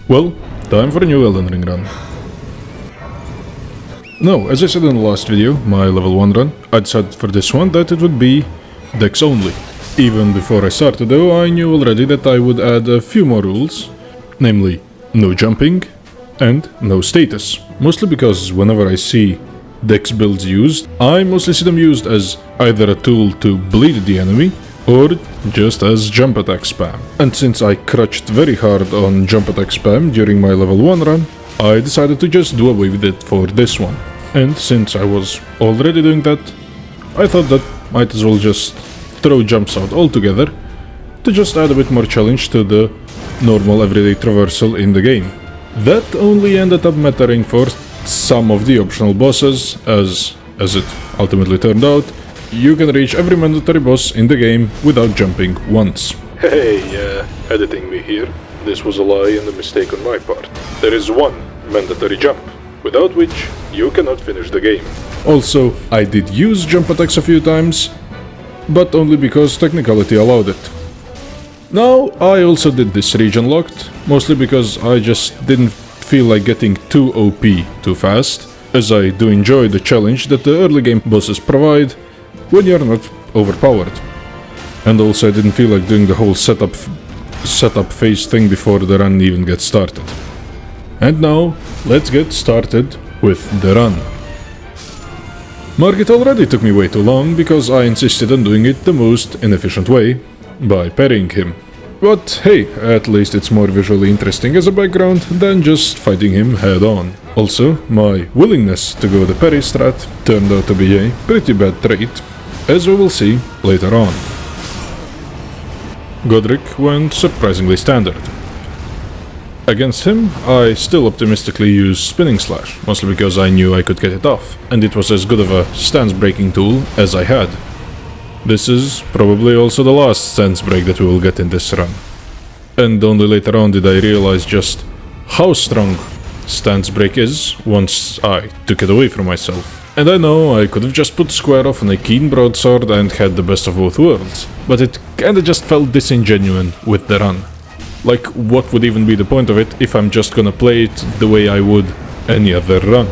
Well, time for a new Elden Ring run. Now, as I said in the last video, my level 1 run, I decided for this one that it would be dex only. Even before I started though, I knew already that I would add a few more rules, namely no jumping and no status. Mostly because whenever I see dex builds used, I mostly see them used as either a tool to bleed the enemy or just as jump attack spam. And since I crutched very hard on jump attack spam during my level 1 run, I decided to just do away with it for this one. And since I was already doing that, I thought that might as well just throw jumps out altogether to just add a bit more challenge to the normal everyday traversal in the game. That only ended up mattering for some of the optional bosses, as it ultimately turned out, you can reach every mandatory boss in the game without jumping once. Hey, editing me here. This was a lie and a mistake on my part. There is one mandatory jump, without which you cannot finish the game. Also, I did use jump attacks a few times, but only because technicality allowed it. Now, I also did this region locked, mostly because I just didn't feel like getting too OP too fast, as I do enjoy the challenge that the early game bosses provide when you're not overpowered. And also I didn't feel like doing the whole setup phase thing before the run even gets started. And now, let's get started with the run. Morgott already took me way too long because I insisted on doing it the most inefficient way, by parrying him. But hey, at least it's more visually interesting as a background than just fighting him head on. Also, my willingness to go the parry strat turned out to be a pretty bad trait, as we will see later on. Godric went surprisingly standard. Against him, I still optimistically used Spinning Slash, mostly because I knew I could get it off, and it was as good of a stance-breaking tool as I had. This is probably also the last stance break that we will get in this run. And only later on did I realize just how strong stance break is once I took it away from myself. And I know I could have just put square off on a keen broadsword and had the best of both worlds, but it kinda just felt disingenuous with the run. Like, what would even be the point of it if I'm just gonna play it the way I would any other run?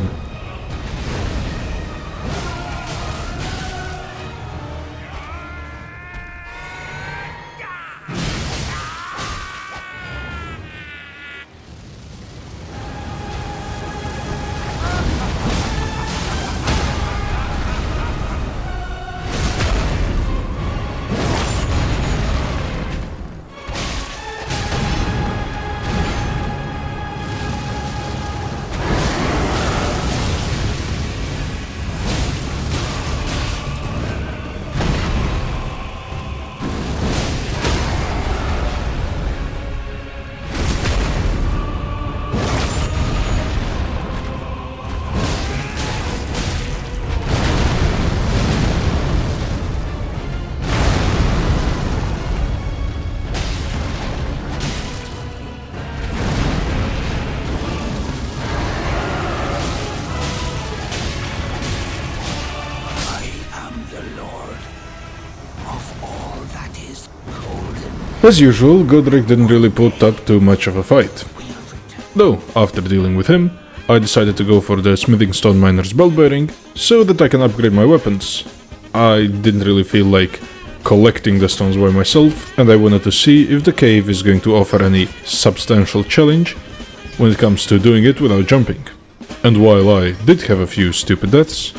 As usual, Godric didn't really put up too much of a fight. Though, after dealing with him, I decided to go for the Smithing Stone Miner's Bell Bearing, so that I can upgrade my weapons. I didn't really feel like collecting the stones by myself, and I wanted to see if the cave is going to offer any substantial challenge when it comes to doing it without jumping. And while I did have a few stupid deaths,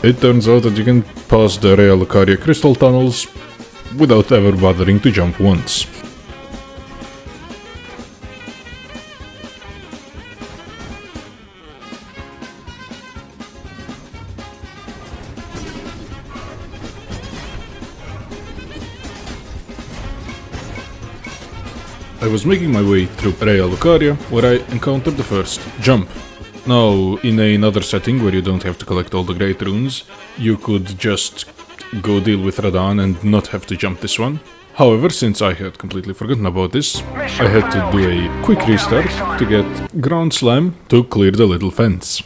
it turns out that you can pass the Real crystal tunnels without ever bothering to jump once. I was making my way through Real where I encountered the first jump. Now, in another setting where you don't have to collect all the great runes, you could just go deal with Radagon and not have to jump this one. However, since I had completely forgotten about this, I had to do a quick restart to get Ground Slam to clear the little fence.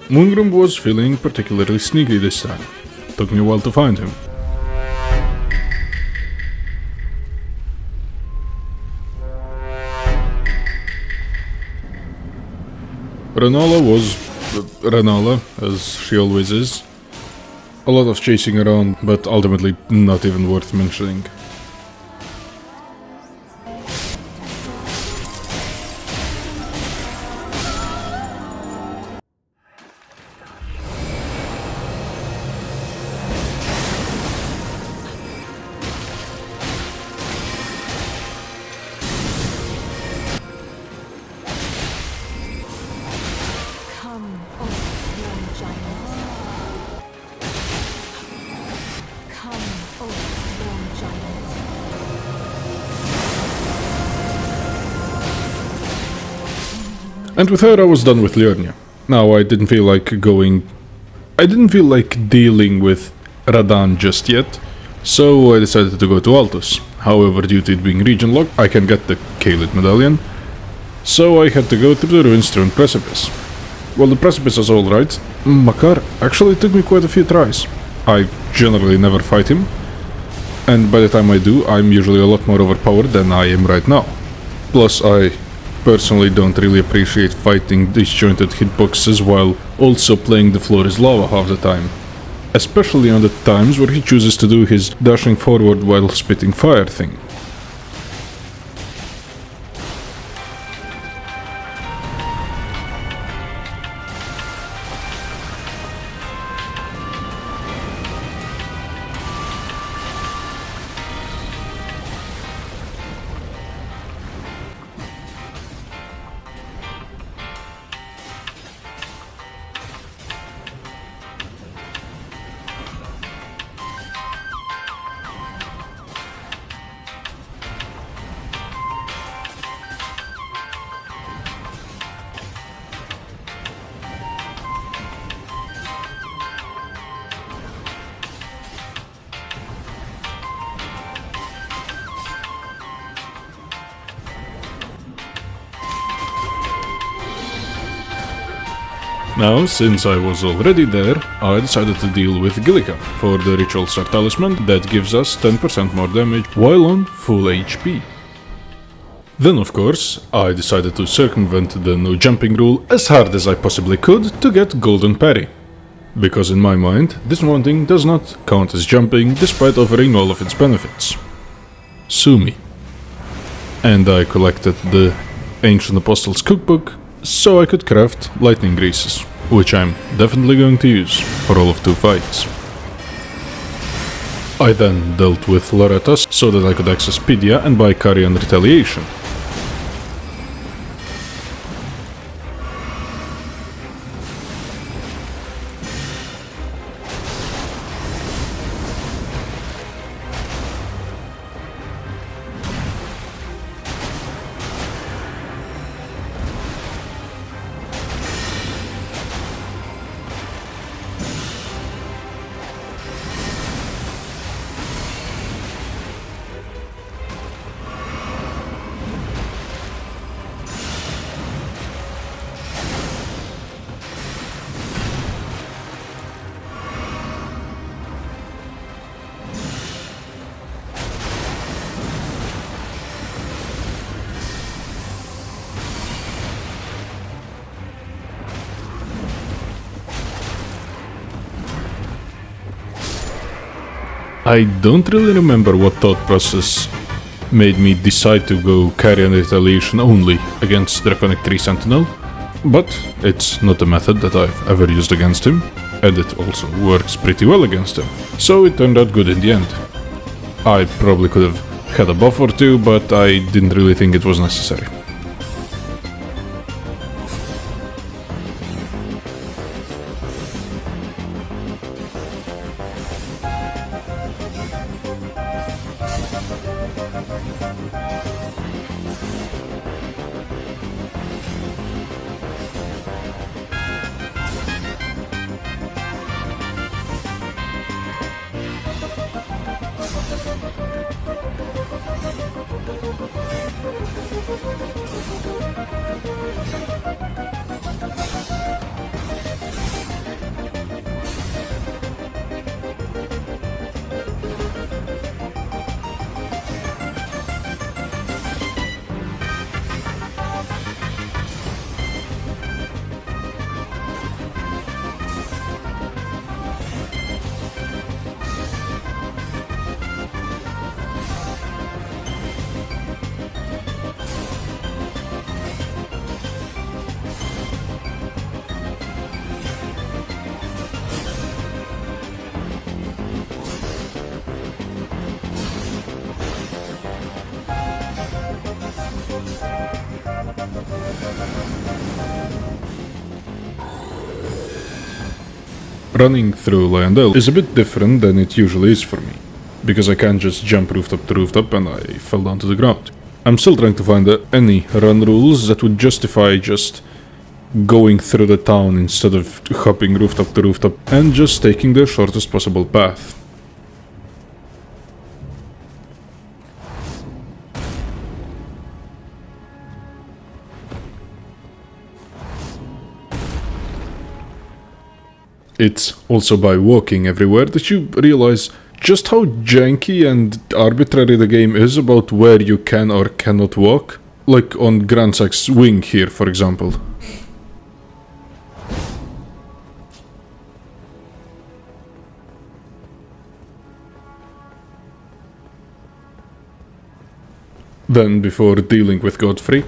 Moongrim was feeling particularly sneaky this time. Took me a while to find him. Renala was Renala, as she always is. A lot of chasing around, but ultimately not even worth mentioning. And with her I was done with Liurnia. Now I didn't feel like dealing with Radagon just yet, so I decided to go to Altus. However, due to it being region locked, I can get the Caelid medallion, so I had to go through the ruin-strewn precipice. Well, the precipice was alright. Makar actually took me quite a few tries. I generally never fight him, and by the time I do, I'm usually a lot more overpowered than I am right now. Plus, I personally don't really appreciate fighting disjointed hitboxes while also playing the floor is lava half the time. Especially on the times where he chooses to do his dashing forward while spitting fire thing. Now, since I was already there, I decided to deal with Gillica for the Ritual Star Talisman that gives us 10% more damage while on full HP. Then of course, I decided to circumvent the no jumping rule as hard as I possibly could to get Golden Parry. Because in my mind, dismounting does not count as jumping despite offering all of its benefits. Sue me. And I collected the Ancient Apostles cookbook so I could craft lightning greases, which I'm definitely going to use for all of 2 fights. I then dealt with Loretta's so that I could access Pedia and buy Carrion Retaliation. I don't really remember what thought process made me decide to go Carrion Retaliation only against Draconic Tree Sentinel, but it's not a method that I've ever used against him, and it also works pretty well against him, so it turned out good in the end. I probably could have had a buff or two, but I didn't really think it was necessary. Running through Leyndell is a bit different than it usually is for me, because I can't just jump rooftop to rooftop and I fell down to the ground. I'm still trying to find any run rules that would justify just going through the town instead of hopping rooftop to rooftop and just taking the shortest possible path. It's also by walking everywhere that you realize just how janky and arbitrary the game is about where you can or cannot walk. Like on Grandsack's wing here, for example. Then, before dealing with Godfrey,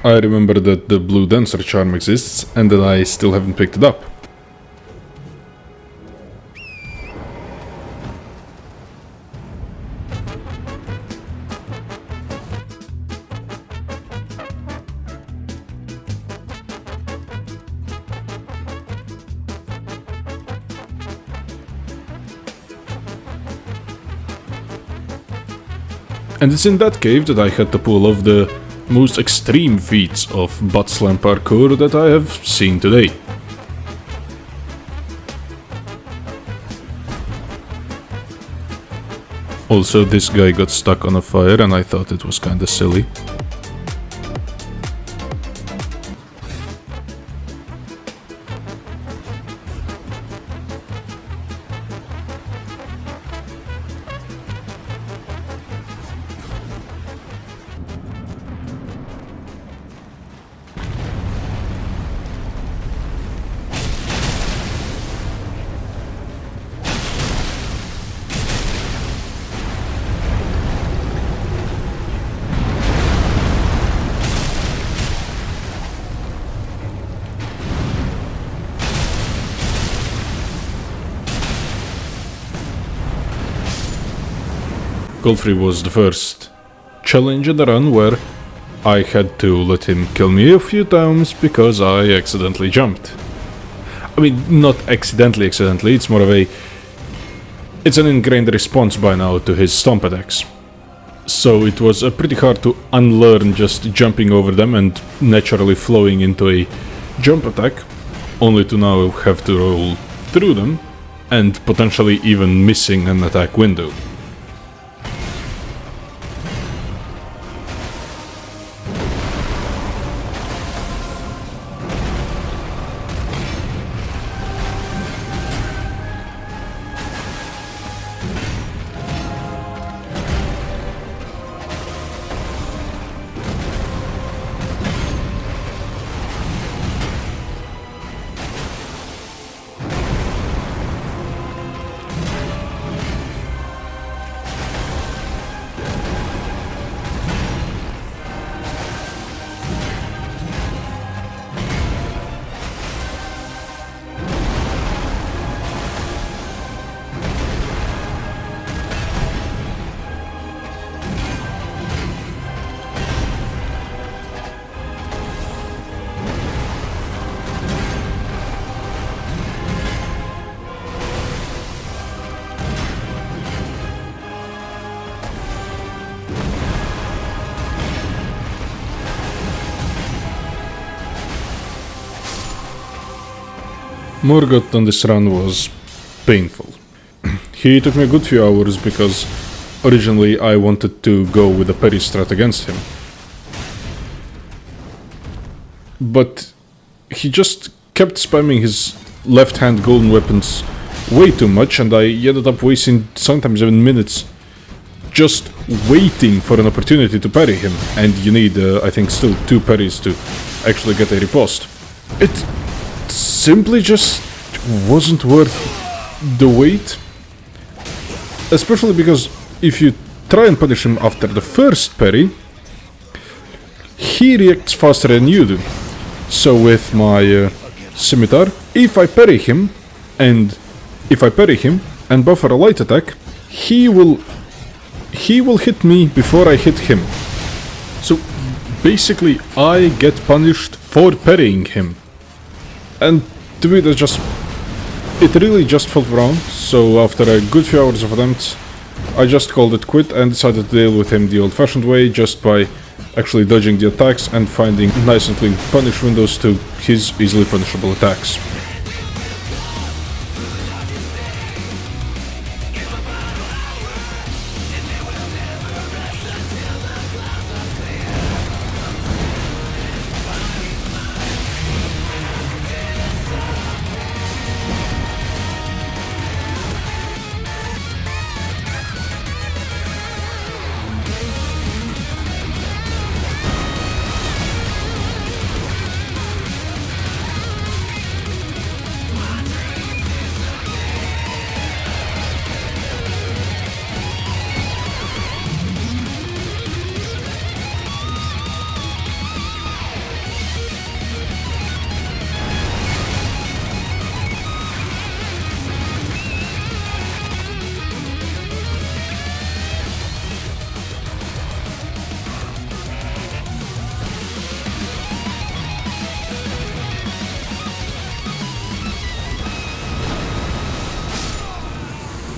I remember that the blue dancer charm exists and that I still haven't picked it up. And it's in that cave that I had to pull off the most extreme feats of butt slam parkour that I have seen today. Also, this guy got stuck on a fire and I thought it was kinda silly. Godfrey was the first challenge in the run where I had to let him kill me a few times because I accidentally jumped. I mean, not accidentally, it's more of a... It's an ingrained response by now to his stomp attacks. So it was pretty hard to unlearn just jumping over them and naturally flowing into a jump attack, only to now have to roll through them and potentially even missing an attack window. Morgott on this run was painful. He took me a good few hours because originally I wanted to go with a parry strat against him. But he just kept spamming his left-hand golden weapons way too much and I ended up wasting sometimes even minutes just waiting for an opportunity to parry him. And you need, I think, still 2 parries to actually get a riposte. It simply just wasn't worth the wait. Especially because if you try and punish him after the first parry, he reacts faster than you do. So with my scimitar, if I parry him and buffer a light attack, he will hit me before I hit him. So basically I get punished for parrying him. And to me that's just it really just felt wrong, so after a good few hours of attempts, I just called it quit and decided to deal with him the old-fashioned way, just by actually dodging the attacks and finding nice and clean punish windows to his easily punishable attacks.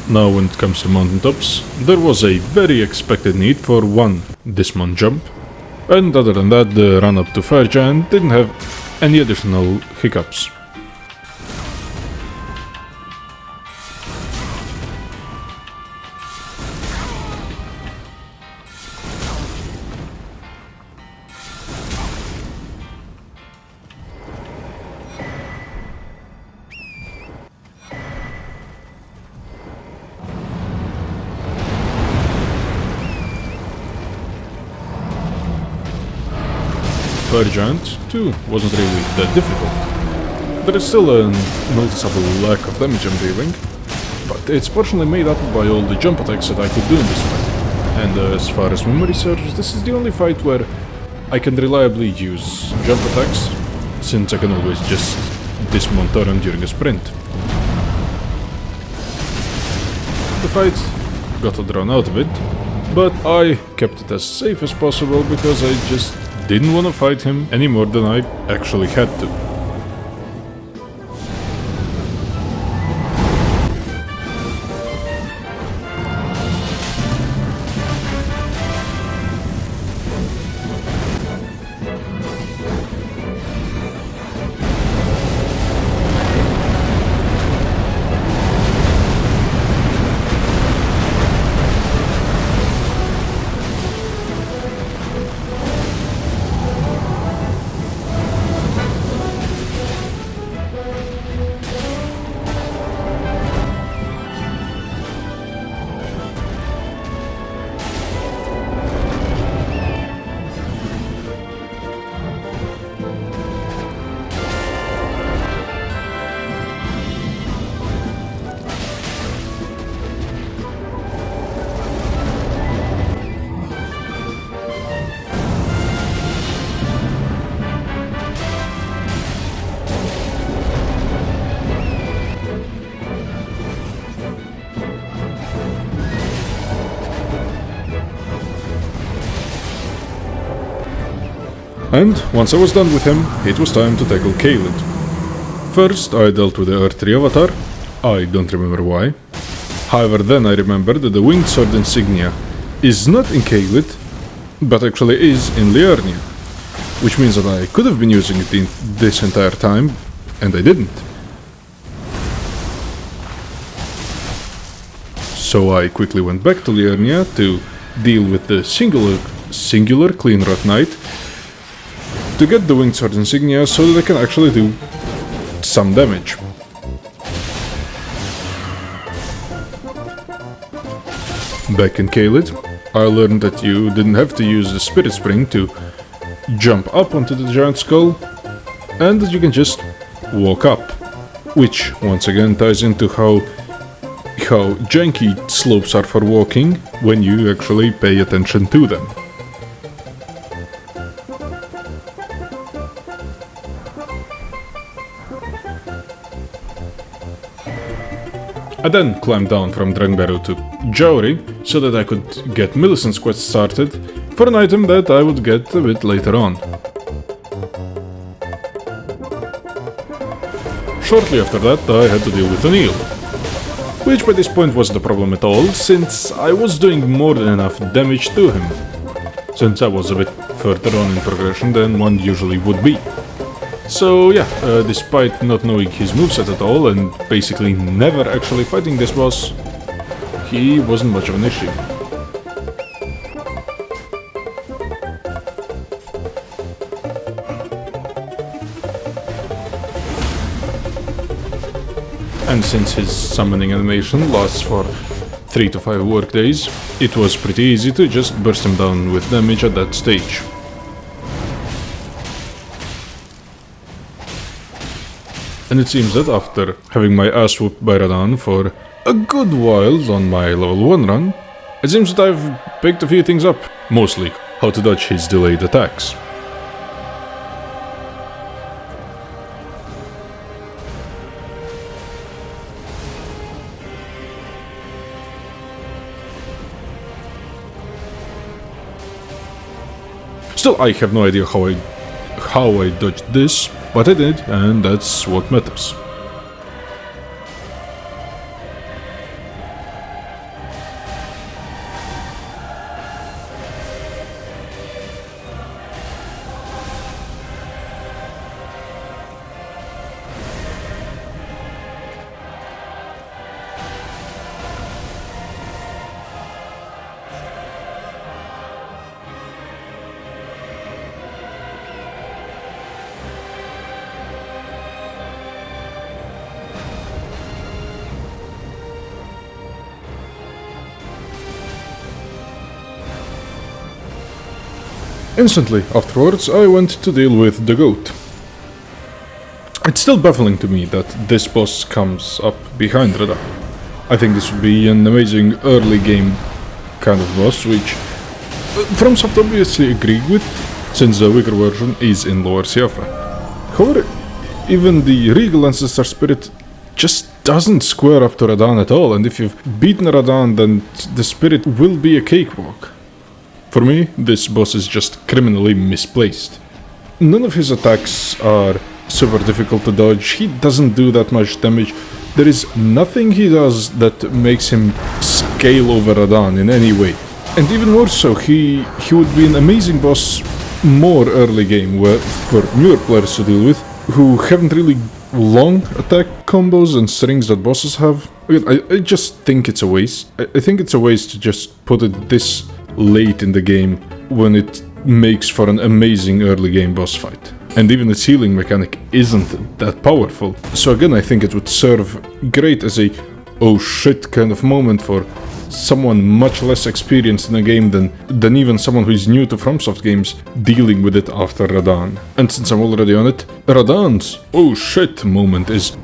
Now when it comes to Mountaintops, there was a very expected need for one dismount jump, and other than that the run up to Fire Giant didn't have any additional hiccups. Fire Giant too wasn't really that difficult. There is still a noticeable lack of damage I'm dealing, but it's partially made up by all the jump attacks that I could do in this fight. And as far as memory serves, this is the only fight where I can reliably use jump attacks, since I can always just dismount Taran during a sprint. The fight got drawn out a bit, but I kept it as safe as possible because I just didn't want to fight him any more than I actually had to. And once I was done with him, it was time to tackle Caelid. First, I dealt with the Earth 3 avatar. I don't remember why. However, then I remembered that the Winged Sword insignia is not in Caelid, but actually is in Liurnia, which means that I could have been using it this entire time, and I didn't. So I quickly went back to Liurnia to deal with the singular Clean Rot Knight to get the Winged Sword insignia so that I can actually do some damage. Back in Caelid, I learned that you didn't have to use the Spirit Spring to jump up onto the giant skull, and that you can just walk up, which once again ties into how janky slopes are for walking when you actually pay attention to them. I then climbed down from Drangbarrow to Jowry so that I could get Millicent's quest started for an item that I would get a bit later on. Shortly after that, I had to deal with Niall, which by this point wasn't a problem at all, since I was doing more than enough damage to him, since I was a bit further on in progression than one usually would be. So yeah, despite not knowing his moveset at all and basically never actually fighting this boss, he wasn't much of an issue. And since his summoning animation lasts for 3 to 5 workdays, it was pretty easy to just burst him down with damage at that stage. And it seems that after having my ass whooped by Radagon for a good while on my level 1 run, it seems that I've picked a few things up, mostly how to dodge his delayed attacks. Still, I have no idea how I dodged this, but I did, and that's what matters. Instantly afterwards, I went to deal with the goat. It's still baffling to me that this boss comes up behind Radagon. I think this would be an amazing early game kind of boss, which FromSoft obviously agreed with, since the weaker version is in lower Siofra. However, even the Regal Ancestor spirit just doesn't square up to Radagon at all, and if you've beaten Radagon, then the spirit will be a cakewalk. For me, this boss is just criminally misplaced. None of his attacks are super difficult to dodge, he doesn't do that much damage, there is nothing he does that makes him scale over Radagon in any way. And even more so, he would be an amazing boss more early game, where for newer players to deal with, who haven't really long attack combos and strings that bosses have. I just think it's a waste. I think it's a waste to just put it this late in the game when it makes for an amazing early game boss fight. And even its healing mechanic isn't that powerful. So again, I think it would serve great as a oh shit kind of moment for someone much less experienced in the game than even someone who is new to FromSoft games dealing with it after Radagon. And since I'm already on it, Radagon's oh shit moment is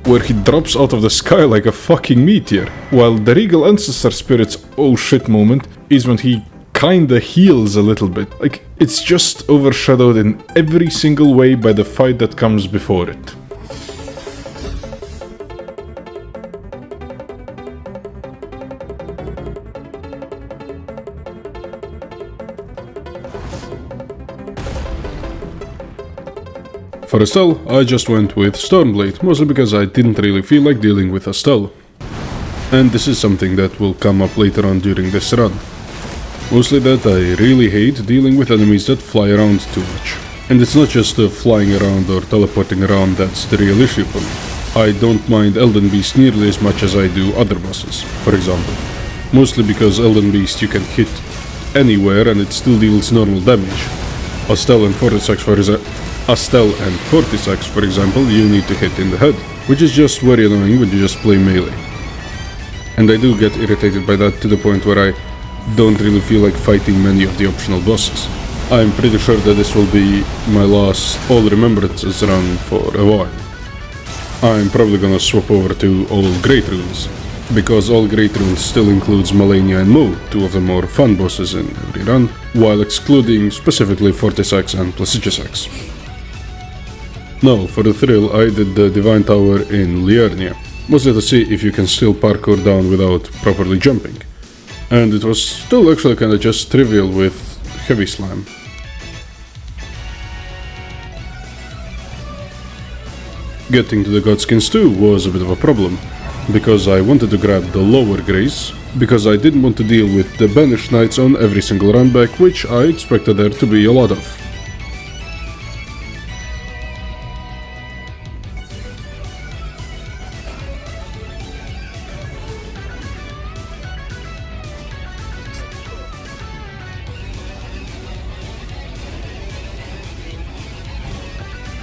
where he drops out of the sky like a fucking meteor, while the Regal Ancestor Spirit's oh shit moment is when he kinda heals a little bit. Like, it's just overshadowed in every single way by the fight that comes before it. For Estelle, I just went with Stormblade, mostly because I didn't really feel like dealing with Estelle. And this is something that will come up later on during this run. Mostly that I really hate dealing with enemies that fly around too much. And it's not just the flying around or teleporting around that's the real issue for me. I don't mind Elden Beast nearly as much as I do other bosses, for example. Mostly because Elden Beast you can hit anywhere and it still deals normal damage. Estelle and Fortisax for example, you need to hit in the head, which is just very annoying when you just play melee. And I do get irritated by that to the point where I don't really feel like fighting many of the optional bosses. I'm pretty sure that this will be my last All Remembrances run for a while. I'm probably gonna swap over to All Great Runes, because All Great Runes still includes Malenia and Mohg, two of the more fun bosses in every run, while excluding specifically Fortisax and Placidusax. Now, for the thrill, I did the Divine Tower in Liurnia, mostly to see if you can still parkour down without properly jumping. And it was still actually kinda just trivial with Heavy Slam. Getting to the Godskins too was a bit of a problem, because I wanted to grab the lower grace, because I didn't want to deal with the Banished Knights on every single run back, which I expected there to be a lot of.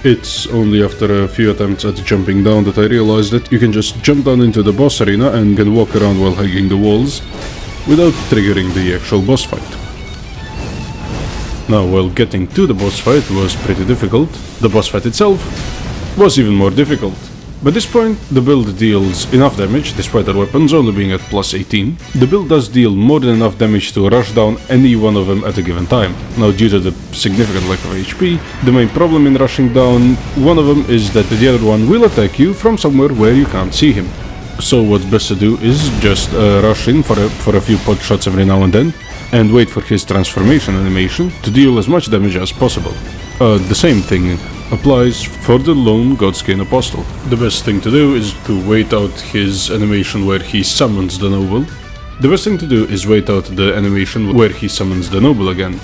It's only after a few attempts at jumping down that I realized that you can just jump down into the boss arena and can walk around while hugging the walls without triggering the actual boss fight. Now, while getting to the boss fight was pretty difficult, the boss fight itself was even more difficult. By this point, the build deals enough damage, despite our weapons only being at plus 18. The build does deal more than enough damage to rush down any one of them at a given time. Now, due to the significant lack of HP, the main problem in rushing down one of them is that the other one will attack you from somewhere where you can't see him. So what's best to do is just rush in for a few pot shots every now and then, and wait for his transformation animation to deal as much damage as possible. The same thing applies for the lone Godskin Apostle. The best thing to do is to wait out his animation where he summons the noble. The best thing to do is wait out the animation where he summons the noble again.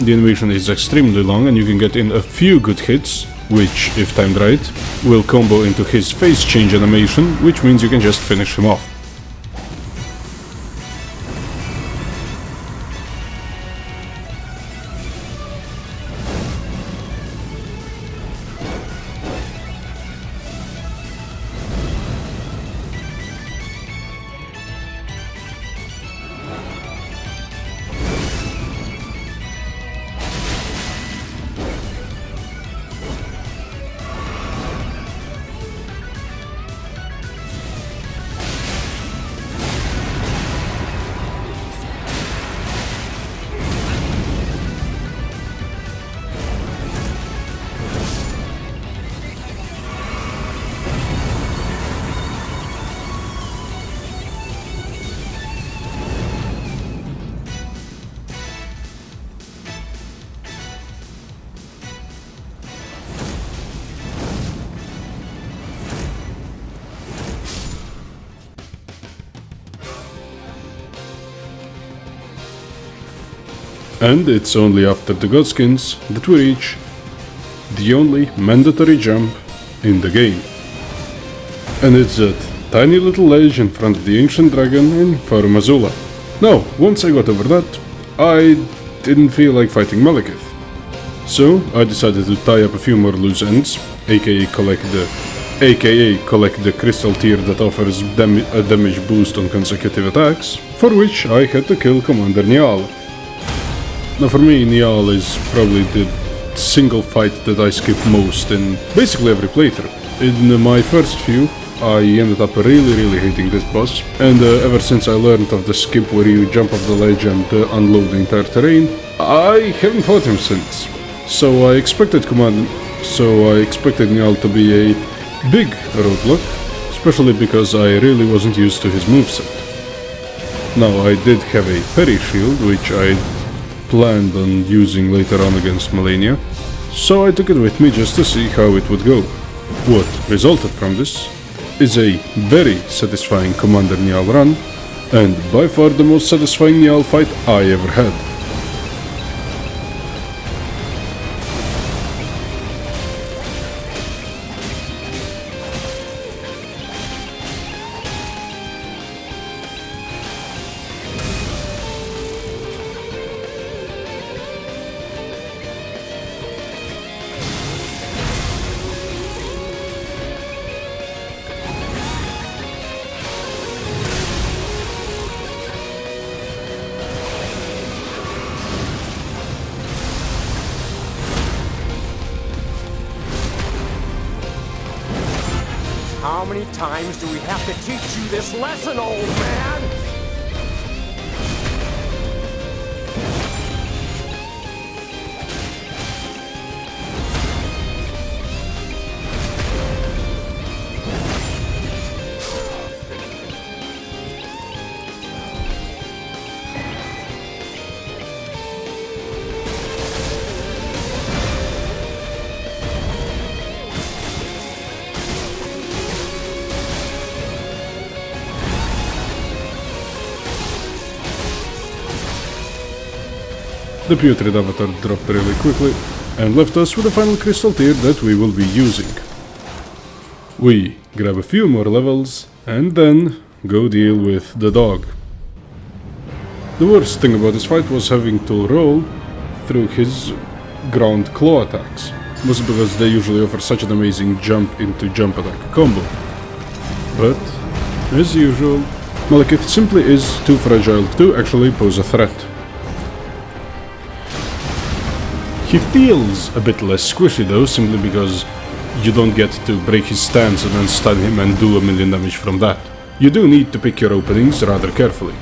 The animation is extremely long and you can get in a few good hits, which, if timed right, will combo into his face change animation, which means you can just finish him off. And it's only after the Godskins that we reach the only mandatory jump in the game. And it's that tiny little ledge in front of the ancient dragon in Farum Azula. Now, once I got over that, I didn't feel like fighting Malekith. So I decided to tie up a few more loose ends, aka collect the crystal tier that offers a damage boost on consecutive attacks, for which I had to kill Commander Niall. Now for me, Niall is probably the single fight that I skip most in basically every playthrough. In my first few, I ended up really hating this boss, and ever since I learned of the skip where you jump off the ledge and unload the entire terrain, I haven't fought him since. So I expected Niall to be a big roadblock, especially because I really wasn't used to his moveset. Now I did have a parry shield, which I planned on using later on against Malenia, so I took it with me just to see how it would go. What resulted from this is a very satisfying Commander Niall run, and by far the most satisfying Niall fight I ever had. How many times do we have to teach you this lesson, old man? The putrid avatar dropped really quickly and left us with a final crystal tier that we will be using. We grab a few more levels and then go deal with the dog. The worst thing about this fight was having to roll through his ground claw attacks, mostly because they usually offer such an amazing jump into jump attack combo. But, as usual, Malekith simply is too fragile to actually pose a threat. He feels a bit less squishy though, simply because you don't get to break his stance and then stun him and do a million damage from that. You do need to pick your openings rather carefully.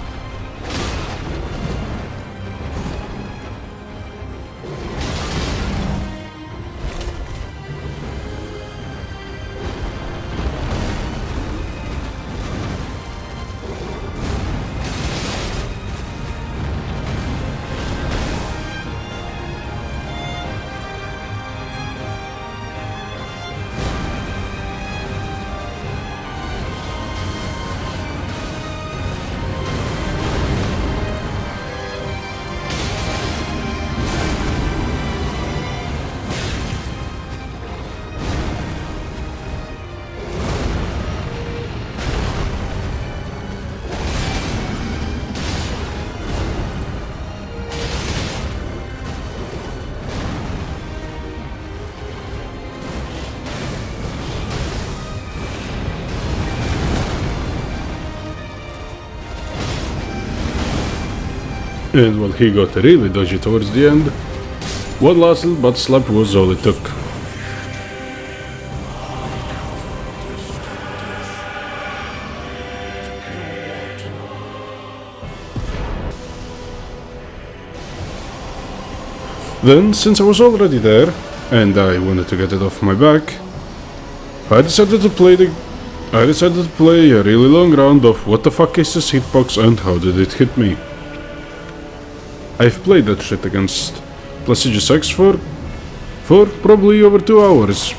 And while he got really dodgy towards the end, one last little butt slap was all it took. Then, since I was already there, and I wanted to get it off my back, I decided to play a really long round of what the fuck is this hitbox and how did it hit me. I've played that shit against Placidusax for probably over 2 hours.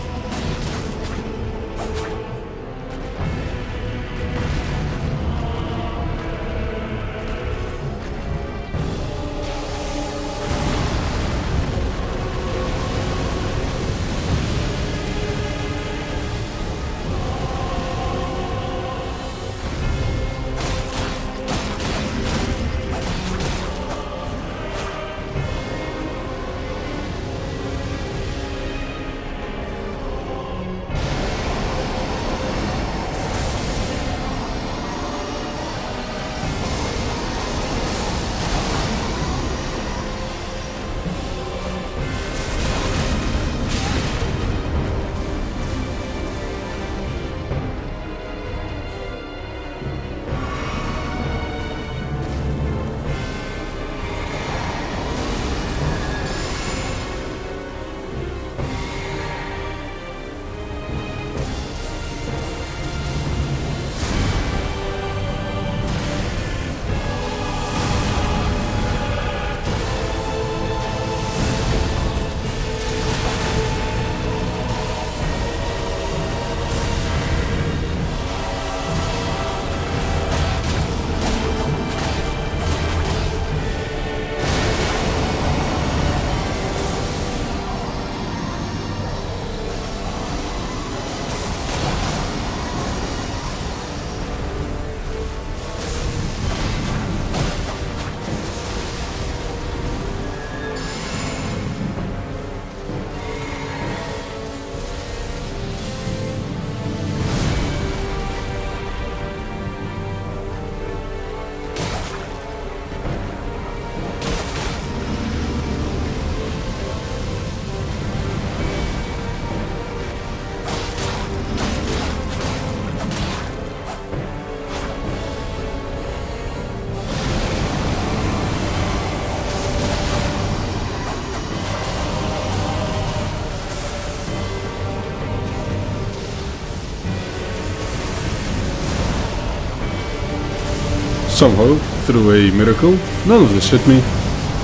Somehow, through a miracle, none of this hit me,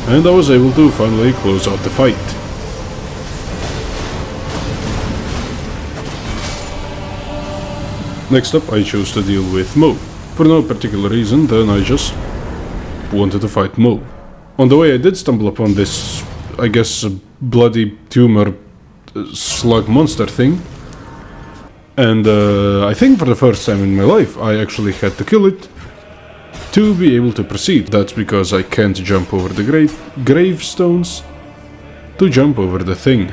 and I was able to finally close out the fight. Next up, I chose to deal with Mohg. For no particular reason, then I just wanted to fight Mohg. On the way I did stumble upon this, I guess, bloody tumor slug monster thing. And I think for the first time in my life I actually had to kill it to be able to proceed. That's because I can't jump over the gravestones to jump over the thing.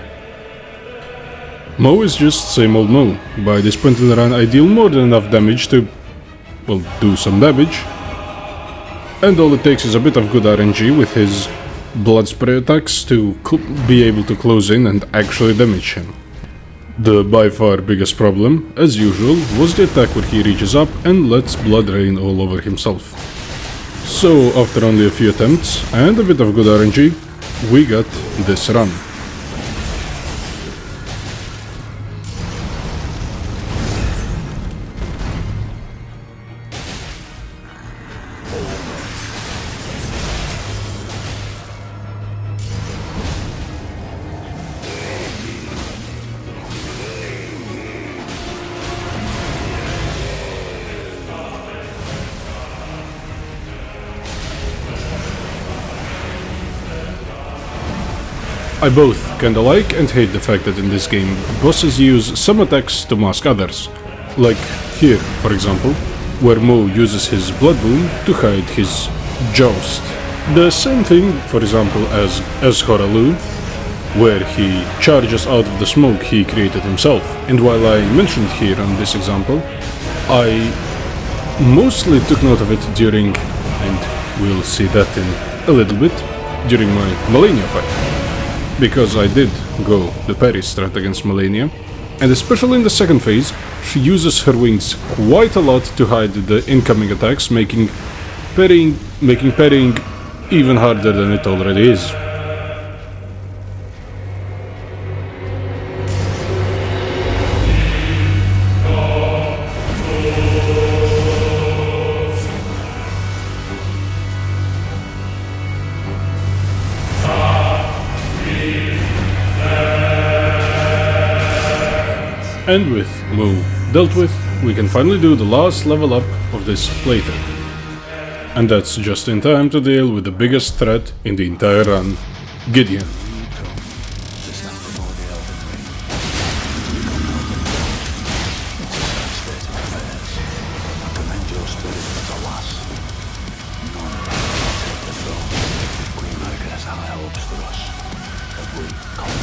Mohg is just same old Mohg. By this point in the run I deal more than enough damage to, well, do some damage. And all it takes is a bit of good RNG with his blood spray attacks to be able to close in and actually damage him. The by far biggest problem, as usual, was the attack where he reaches up and lets blood rain all over himself. So after only a few attempts and a bit of good RNG, we got this run. I both kinda like and hate the fact that in this game bosses use some attacks to mask others. Like here, for example, where Mohg uses his blood boon to hide his joust. The same thing, for example, as Horalu, where he charges out of the smoke he created himself. And while I mentioned here on this example, I mostly took note of it during, and we'll see that in a little bit, during my Malenia fight. Because I did go the parry strat against Malenia, and especially in the second phase, she uses her wings quite a lot to hide the incoming attacks, making parrying even harder than it already is. And with Mohg dealt with, we can finally do the last level up of this playthrough. And that's just in time to deal with the biggest threat in the entire run, Gideon.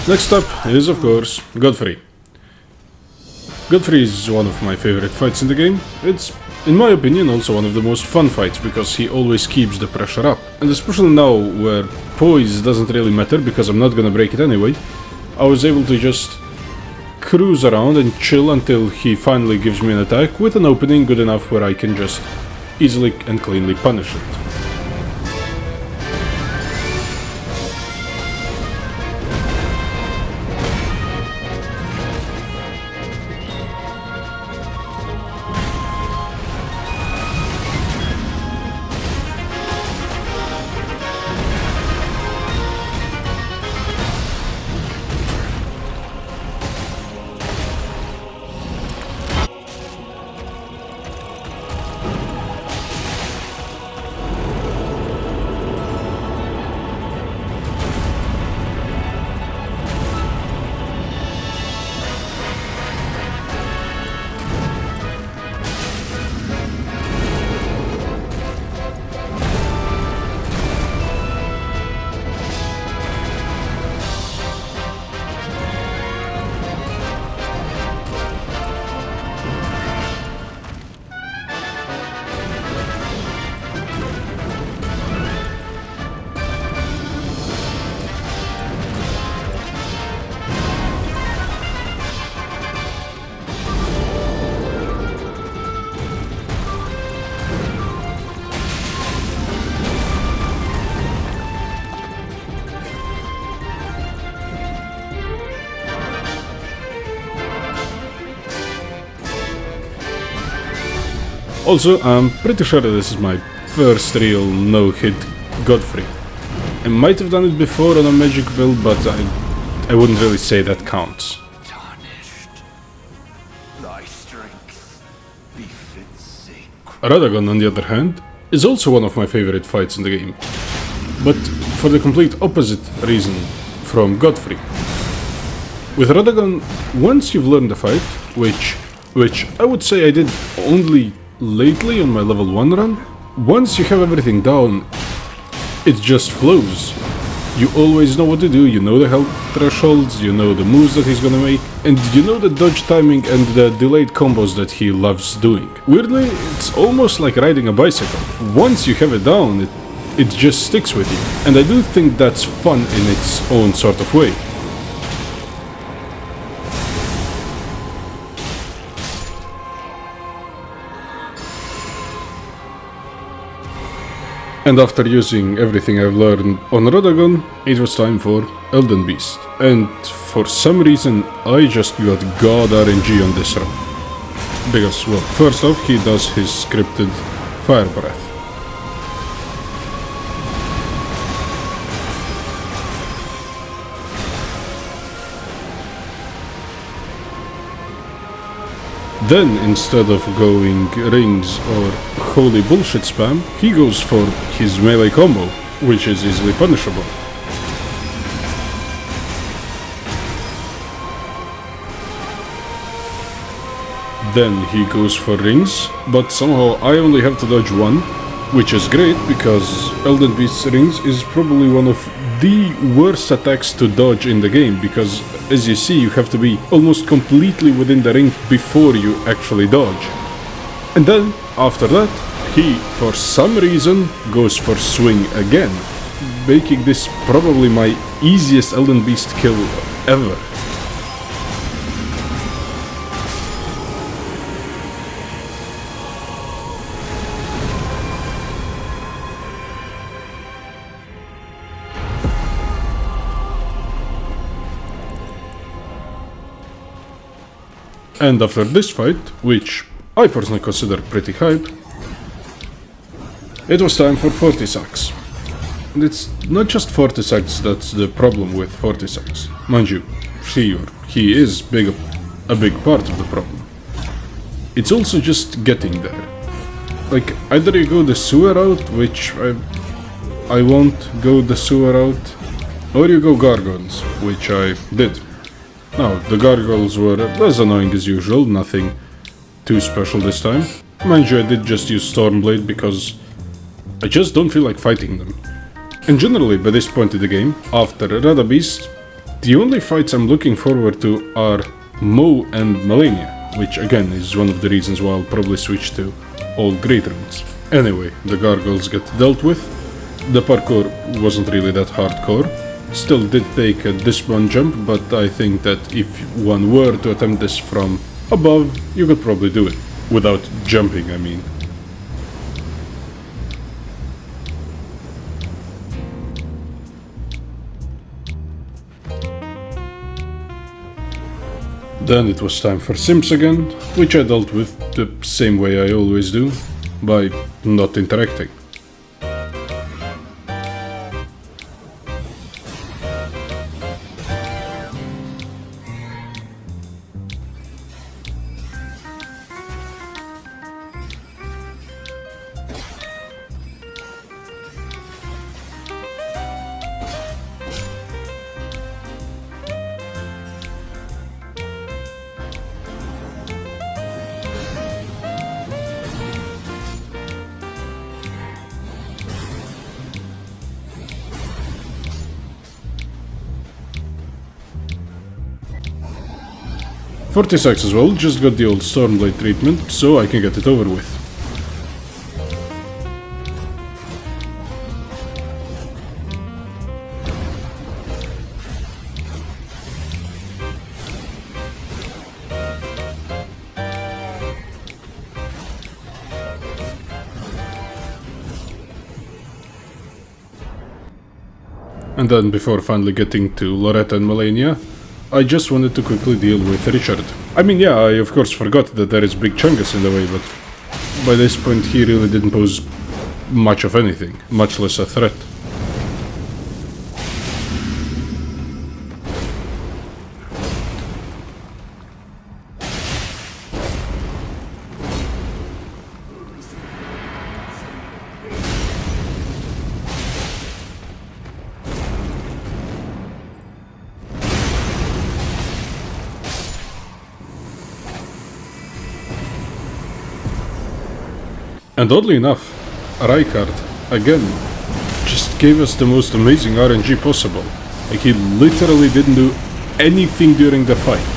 Next up is, of course, Godfrey. Godfrey is one of my favorite fights in the game. It's, in my opinion, also one of the most fun fights because he always keeps the pressure up. And especially now, where poise doesn't really matter because I'm not gonna break it anyway, I was able to just cruise around and chill until he finally gives me an attack with an opening good enough where I can just easily and cleanly punish it. Also, I'm pretty sure that this is my first real no-hit Godfrey. I might have done it before on a magic build, but I wouldn't really say that counts. Tarnished. Thy strength befits sacred. Radagon, on the other hand, is also one of my favorite fights in the game. But for the complete opposite reason from Godfrey. With Radagon, once you've learned the fight, which I would say I did only lately on my level 1 run, once you have everything down, it just flows. You always know what to do, you know the health thresholds, you know the moves that he's gonna make, and you know the dodge timing and the delayed combos that he loves doing. Weirdly, it's almost like riding a bicycle. Once you have it down, it just sticks with you. And I do think that's fun in its own sort of way. And after using everything I've learned on Radagon, it was time for Elden Beast. And for some reason, I just got god RNG on this run. Because, well, first off, he does his scripted Fire Breath. Then, instead of going rings or holy bullshit spam, he goes for his melee combo, which is easily punishable. Then he goes for rings, but somehow I only have to dodge one, which is great because Elden Beast's rings is probably one of the worst attacks to dodge in the game, because as you see, you have to be almost completely within the ring before you actually dodge. And then, after that, he, for some reason, goes for swing again, making this probably my easiest Elden Beast kill ever. And after this fight, which I personally consider pretty hype, it was time for Fortisax. And it's not just Fortisax that's the problem with Fortisax. Mind you, he is a big part of the problem. It's also just getting there. Like, either you go the sewer route, which I won't go the sewer route, or you go gargoyles, which I did. Now, the gargoyles were as annoying as usual, nothing too special this time. Mind you, I did just use Stormblade because I just don't feel like fighting them. And generally, by this point in the game, after Radabeast, the only fights I'm looking forward to are Mohg and Malenia, which again is one of the reasons why I'll probably switch to all great runes. Anyway, the gargoyles get dealt with. The parkour wasn't really that hardcore. Still did take a dismount jump, but I think that if one were to attempt this from above, you could probably do it. Without jumping, I mean. Then it was time for Sims again, which I dealt with the same way I always do, by not interacting. Fortisax as well, just got the old Stormblade treatment, so I can get it over with. And then before finally getting to Loretta and Malenia, I just wanted to quickly deal with Richard. I mean, yeah, I of course forgot that there is Big Chungus in the way, but by this point he really didn't pose much of anything, much less a threat. And oddly enough, Rykard, again, just gave us the most amazing RNG possible. Like, he literally didn't do anything during the fight.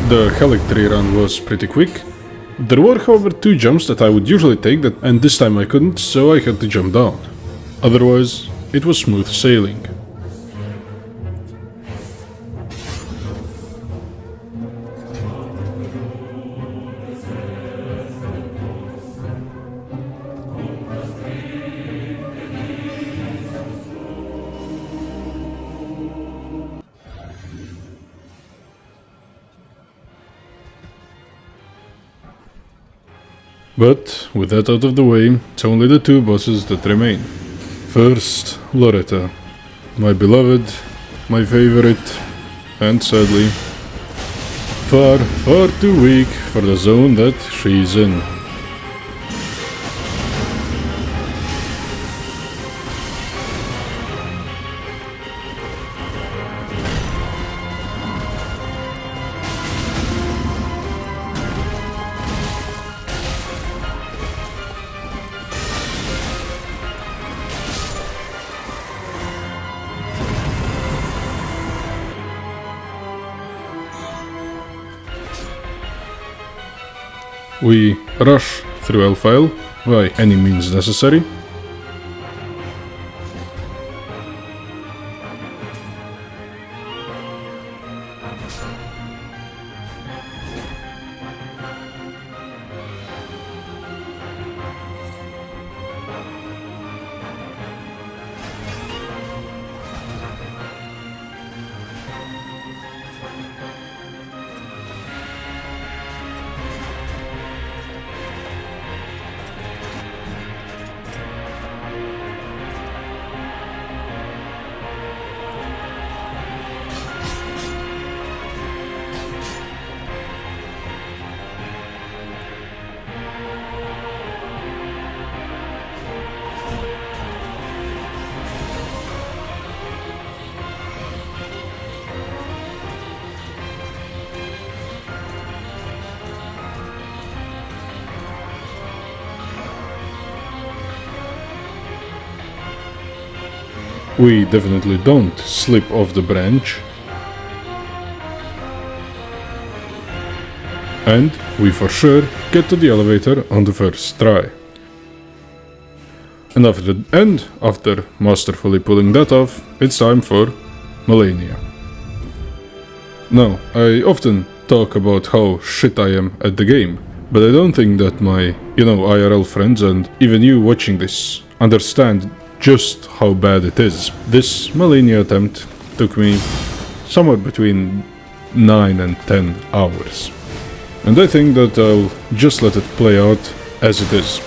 The Haligtree run was pretty quick. There were however 2 jumps that I would usually take that, and this time I couldn't, so I had to jump down. Otherwise, it was smooth sailing. But, with that out of the way, it's only the 2 bosses that remain. First, Loretta. My beloved, my favorite, and sadly, far, far too weak for the zone that she's in. We rush through Elfile by any means necessary. We definitely don't slip off the branch. And we for sure get to the elevator on the first try. And after masterfully pulling that off, it's time for Malenia. Now, I often talk about how shit I am at the game, but I don't think that my, IRL friends and even you watching this understand just how bad it is. This Malenia attempt took me somewhere between 9 and 10 hours. And I think that I'll just let it play out as it is.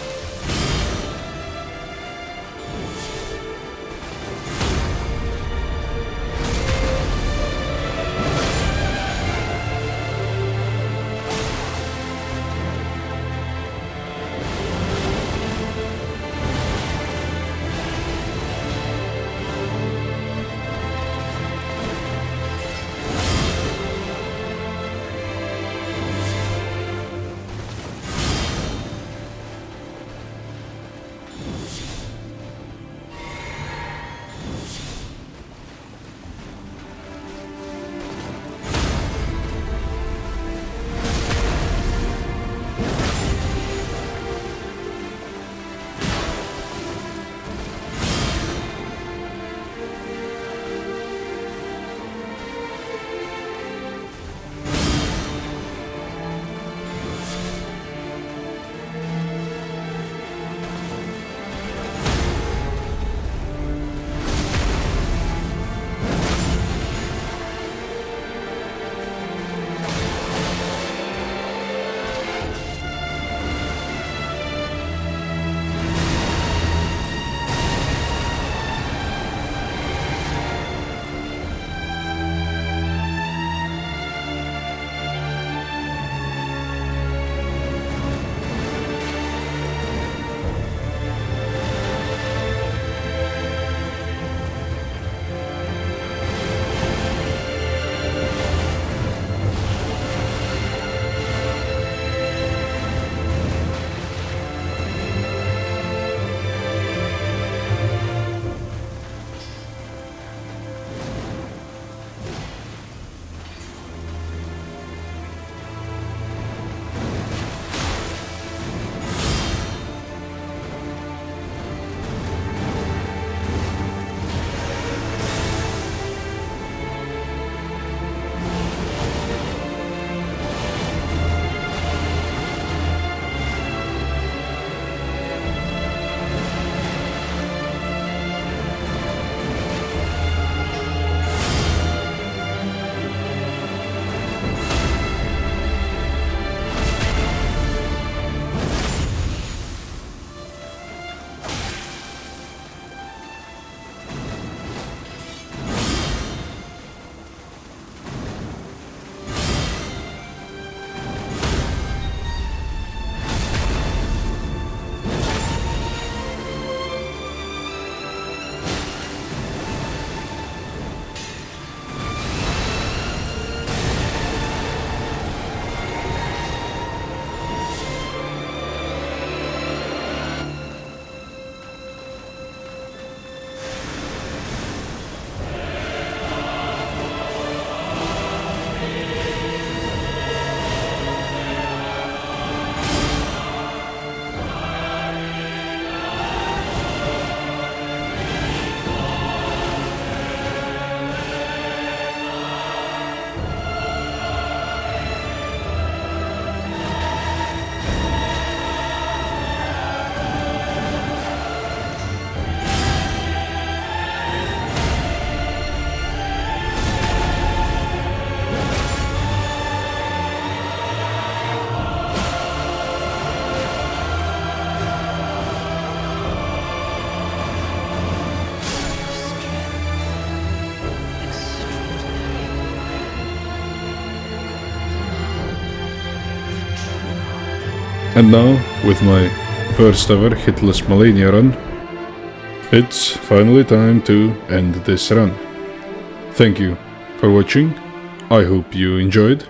And now, with my first ever hitless Malenia run, it's finally time to end this run. Thank you for watching, I hope you enjoyed.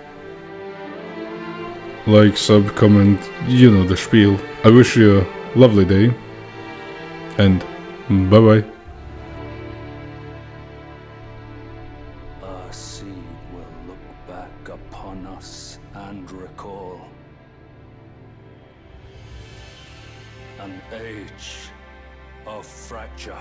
Like, sub, comment, you know the spiel. I wish you a lovely day, and bye bye. Our seed will look back upon us and recall an age of fracture.